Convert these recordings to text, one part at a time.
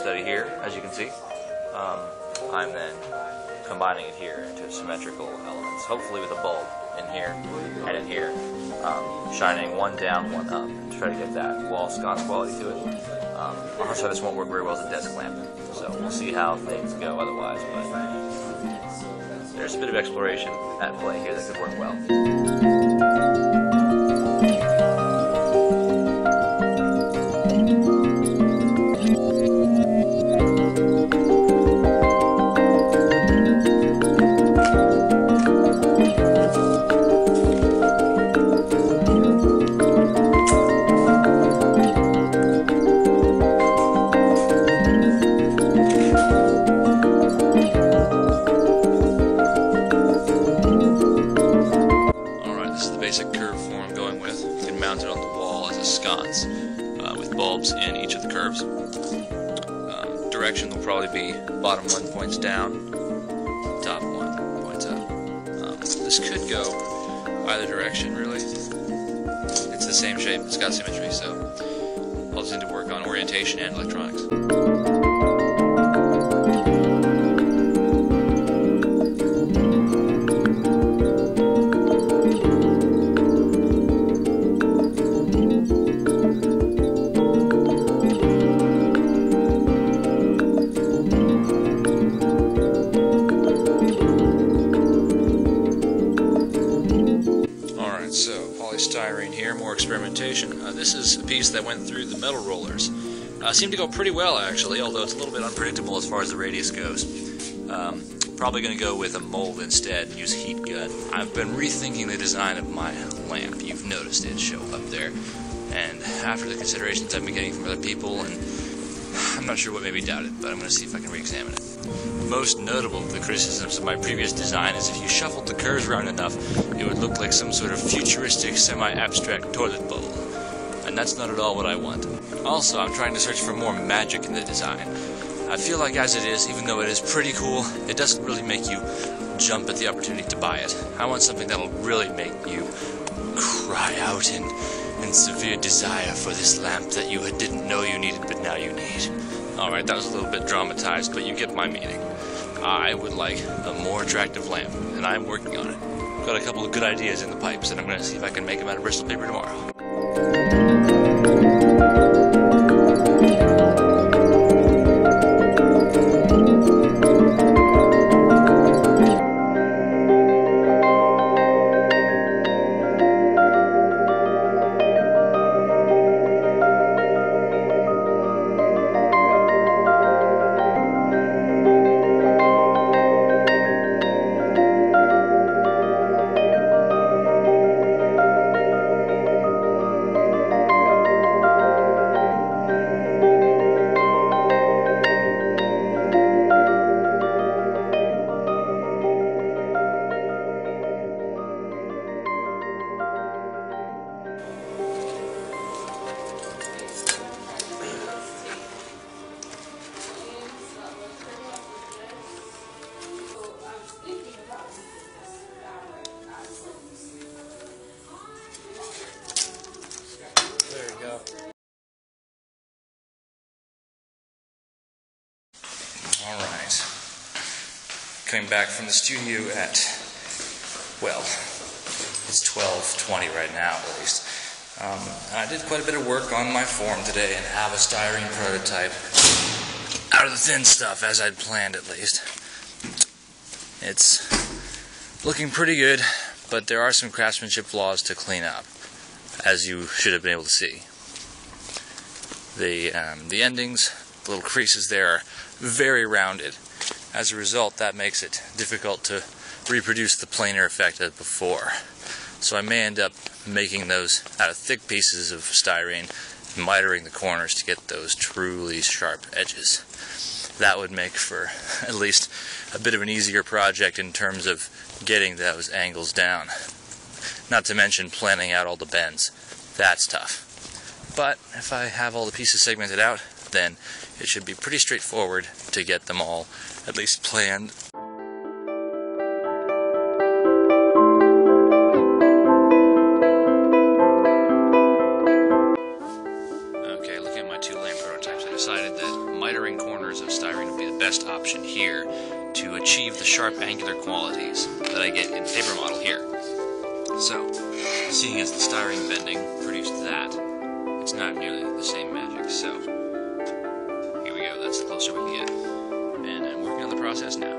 study here, as you can see. I'm then combining it here into symmetrical elements, hopefully with a bulb in here and in here, shining one down, one up, to try to get that wall sconce quality to it. Also, this won't work very well as a desk lamp, so we'll see how things go otherwise, but there's a bit of exploration at play here that could work well. Mounted on the wall as a sconce with bulbs in each of the curves. Direction will probably be bottom one points down, top one points up. This could go either direction, really. It's the same shape, it's got symmetry, so I'll just need to work on orientation and electronics. Polystyrene here, more experimentation. This is a piece that went through the metal rollers. Seemed to go pretty well actually, although it's a little bit unpredictable as far as the radius goes. Probably going to go with a mold instead and use heat gun. I've been rethinking the design of my lamp. You've noticed it show up there. And after the considerations I've been getting from other people, and I'm not sure what made me doubt it, but I'm going to see if I can re-examine it. Most notable of the criticisms of my previous design is if you shuffled the curves around enough, it would look like some sort of futuristic, semi-abstract toilet bowl. And that's not at all what I want. Also, I'm trying to search for more magic in the design. I feel like as it is, even though it is pretty cool, it doesn't really make you jump at the opportunity to buy it. I want something that'll really make you cry out in severe desire for this lamp that you didn't know you needed, but now you need. Alright, that was a little bit dramatized, but you get my meaning. I would like a more attractive lamp, and I'm working on it. Got a couple of good ideas in the pipes, and I'm going to see if I can make them out of Bristol paper tomorrow. Alright, coming back from the studio at, well, it's 12:20 right now at least. I did quite a bit of work on my form today and have a styrene prototype out of the thin stuff, as I'd planned at least. It's looking pretty good, but there are some craftsmanship flaws to clean up, as you should have been able to see. The endings, the little creases there, are very rounded. As a result, that makes it difficult to reproduce the planar effect as before. So I may end up making those out of thick pieces of styrene, mitering the corners to get those truly sharp edges. That would make for at least a bit of an easier project in terms of getting those angles down. Not to mention planning out all the bends. That's tough. But if I have all the pieces segmented out, then it should be pretty straightforward to get them all at least planned. Okay, looking at my two lamp prototypes, I decided that mitering corners best option here to achieve the sharp angular qualities that I get in paper model here. So, seeing as the styrene bending produced that, it's not nearly the same magic. So, here we go, that's the closer we can get. And I'm working on the process now.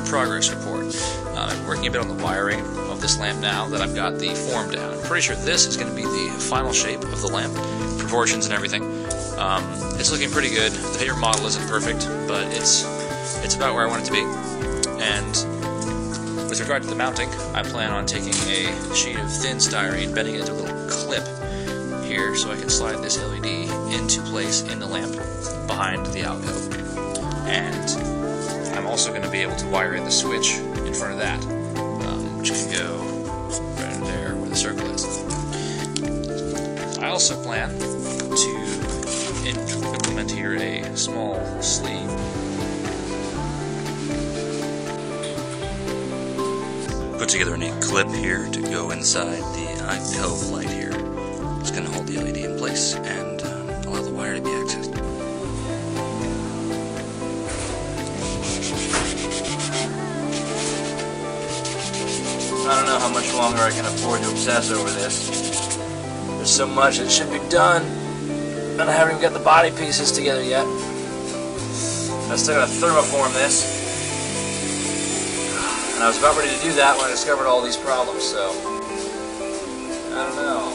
Progress report. I'm working a bit on the wiring of this lamp now that I've got the form down. I'm pretty sure this is going to be the final shape of the lamp, proportions and everything. It's looking pretty good. The paper model isn't perfect, but it's about where I want it to be. And with regard to the mounting, I plan on taking a sheet of thin styrene, bending it into a little clip here so I can slide this LED into place in the lamp behind the alcove. And I'm also going to be able to wire in the switch in front of that, which can go right there where the circle is. I also plan to implement here a small sleeve. Put together a neat clip here to go inside the alcove light here. It's going to hold the LED in place and allow the wire to be accessed. I don't know how much longer I can afford to obsess over this. There's so much that should be done, and I haven't even got the body pieces together yet. I still gotta thermoform this, and I was about ready to do that when I discovered all these problems, so I don't know.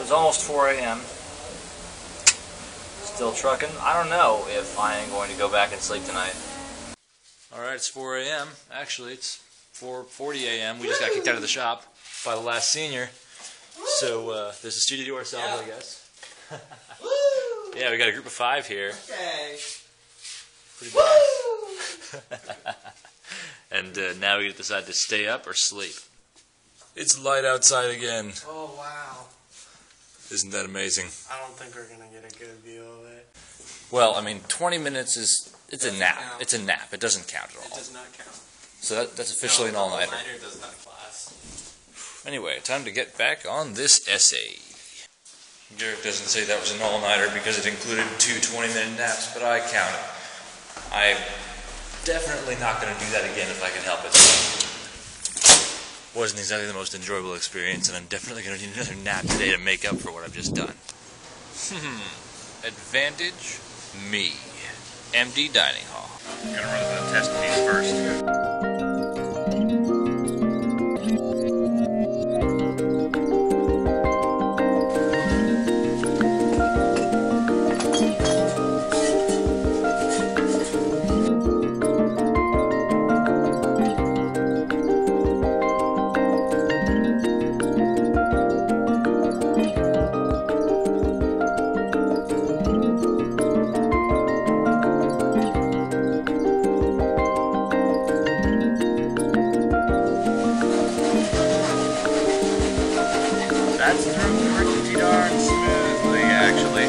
Almost 4 a.m. Still trucking. I don't know if I am going to go back and sleep tonight. Alright, it's 4 a.m. Actually, it's 4:40 a.m. We just got kicked out of the shop by the last senior. So, there's a studio to ourselves, I guess. Yeah, we got a group of 5 here. Okay. Pretty bad. And now we get to decide to stay up or sleep. It's light outside again. Oh, wow. Isn't that amazing? I don't think we're going to get a good view of it. Well, I mean, 20 minutes is, it's a nap. Count. It's a nap. It doesn't count at all. It does not count. So that's officially an all-nighter. All-nighter does not class. Anyway, time to get back on this essay. Derek doesn't say that was an all-nighter because it included 2 20-minute naps, but I count it. I'm definitely not going to do that again if I can help it. Wasn't exactly the most enjoyable experience, and I'm definitely going to need another nap today to make up for what I've just done. Advantage, me. Empty dining hall. I'm going to run the test piece first. That's through pretty darn smoothly, actually.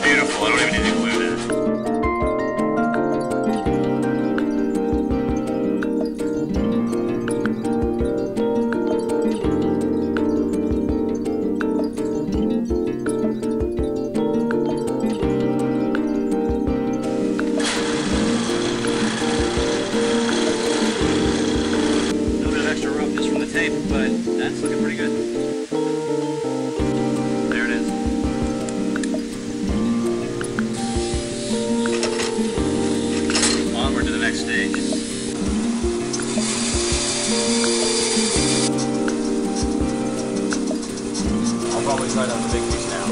Beautiful. I don't even need to glue that. But that's looking pretty good. There it is. Onward to the next stage. I'll probably try out the big piece now.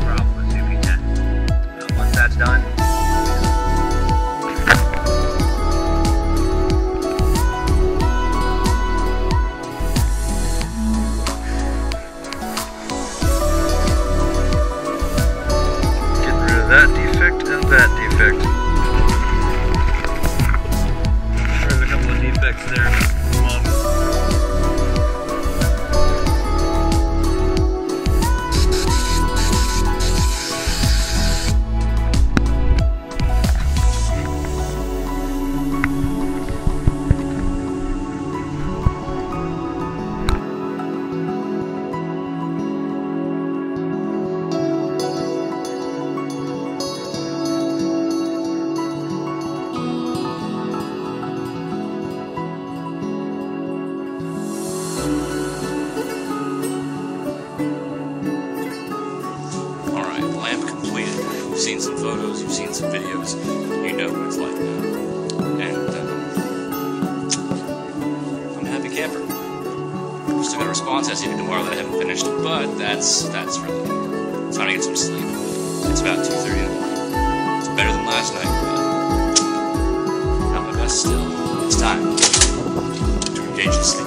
Problem. seen some photos, you've seen some videos, you know what it's like now. And I'm a happy camper. Still got a response essay to tomorrow that I haven't finished, but that's for later. It's time to get some sleep. It's about 2:30 in the morning. It's better than last night, but not my best still. It's time to engage in sleep.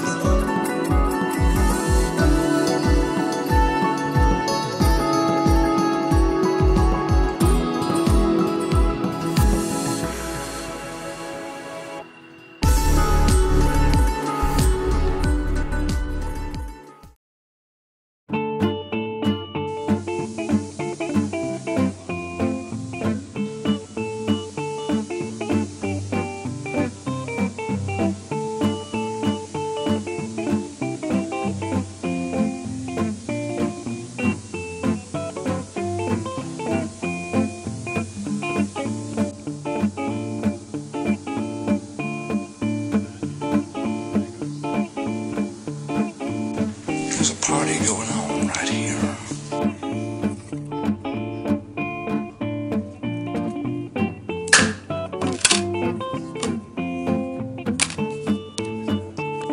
There's a party going on right here.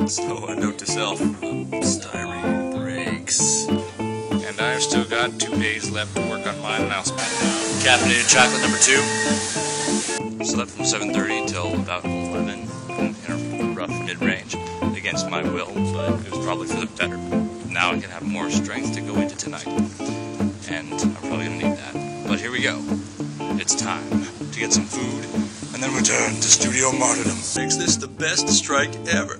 So, a note to self, styrene breaks. And I've still got 2 days left to work on my announcement. Caffeinated chocolate number 2. Slept from 7:30 till about 11 in a rough mid-range against my will, but it was probably for the better. Now I can have more strength to go into tonight, and I'm probably going to need that. But here we go. It's time to get some food, and then return to Studio Martyrdom. Makes this the best strike ever.